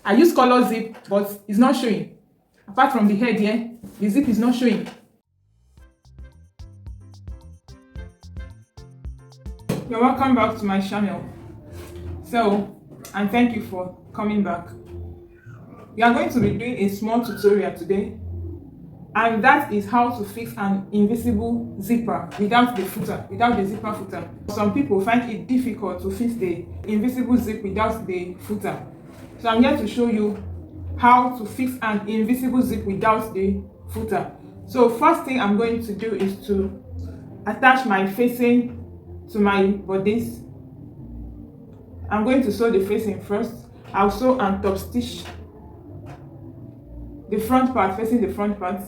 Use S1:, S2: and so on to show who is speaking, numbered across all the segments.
S1: I use color zip, but it's not showing. Apart from the head here, the zip is not showing. You're welcome back to my channel. And thank you for coming back. We are going to be doing a small tutorial today, and that is how to fix an invisible zipper without the footer, without the zipper footer. Some people find it difficult to fix the invisible zip without the footer. So I'm here to show you how to fix an invisible zip without the footer. So first thing I'm going to do is to attach my facing to my bodice. I'm going to sew the facing first. I'll sew and top stitch the front part, facing the front part.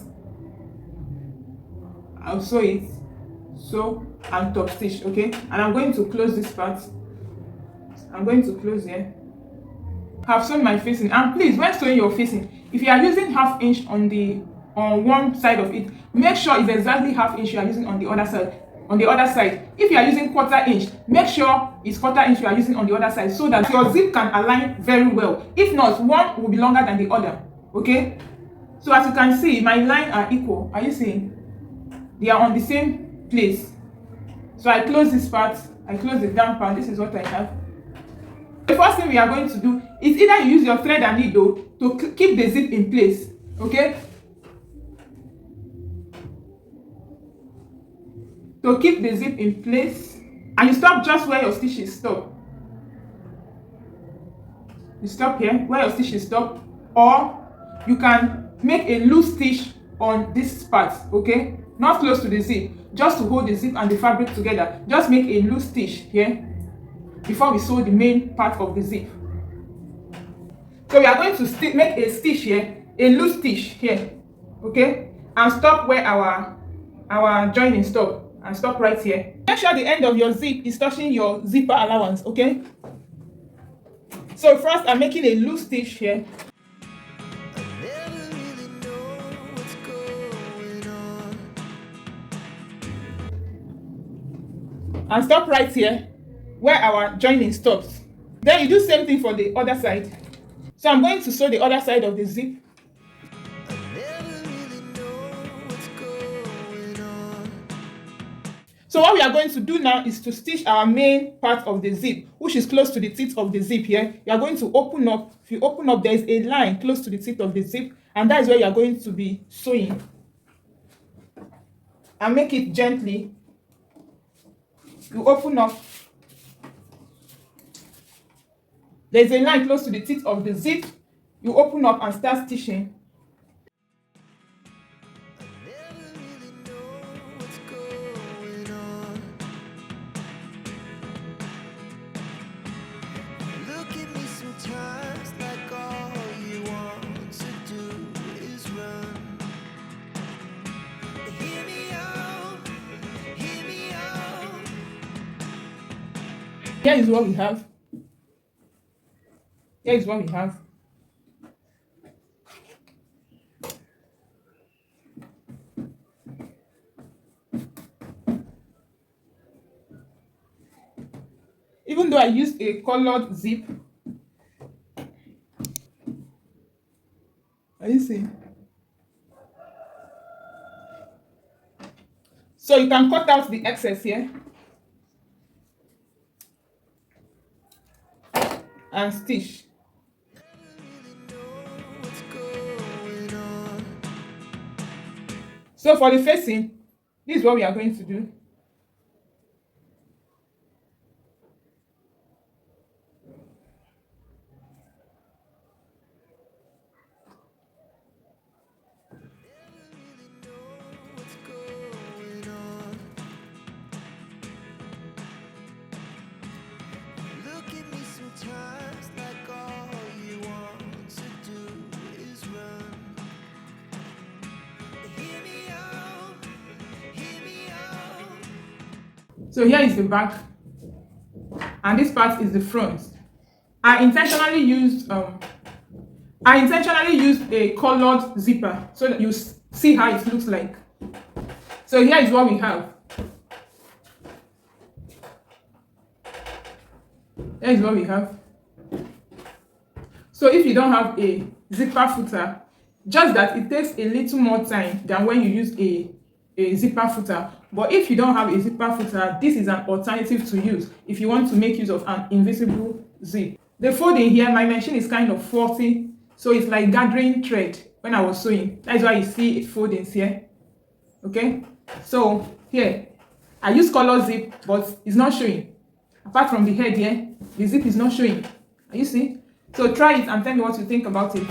S1: I'll sew it, sew and top stitch, okay? And I'm going to close this part. I'm going to close here. I've sewn my facing, and please, when sewing your facing, if you are using ½ inch on one side of it, make sure it's exactly ½ inch you are using on the other side. If you are using ¼ inch, make sure it's ¼ inch you are using on the other side, so that your zip can align very well. If not, one will be longer than the other, okay? So as you can see, my lines are equal. Are you seeing? They are on the same place. So I close this part, I close the down part. This is what I have. The first thing we are going to do is either you use your thread and needle to keep the zip in place, okay? To keep the zip in place, and you stop just where your stitches stop. You stop here where your stitches stop, or you can make a loose stitch on this part, okay? Not close to the zip, just to hold the zip and the fabric together. Just make a loose stitch here before we sew the main part of the zip. So we are going to make a stitch here, a loose stitch here, okay? And stop where our joining stop, and stop right here. Make sure the end of your zip is touching your zipper allowance, okay? So first I'm making a loose stitch here. And stop right here where our joining stops. Then you do same thing for the other side. So I'm going to sew the other side of the zip. So what we are going to do now is to stitch our main part of the zip, which is close to the teeth of the zip here. You are going to open up. If you open up, there is a line close to the teeth of the zip, and that is where you are going to be sewing. And make it gently. You open up. There is a line close to the teeth of the zip. You open up and start stitching. Here is what we have. Here is what we have. Even though I used a colored zip, are you seeing? So you can cut out the excess here and stitch. So for the facing, this is what we are going to do. So here is the back, and this part is the front. I intentionally used a colored zipper so that you see how it looks like. So here is what we have. Here is what we have. So if you don't have a zipper footer, just that it takes a little more time than when you use a zipper footer. But if you don't have a zipper footer, this is an alternative to use if you want to make use of an invisible zip. The folding here, my machine is kind of faulty, so it's like gathering thread when I was sewing. That's why you see it foldings here. Okay, so here I use color zip, but it's not showing. Apart from the head here, the zip is not showing. You see? So try it and tell me what you think about it.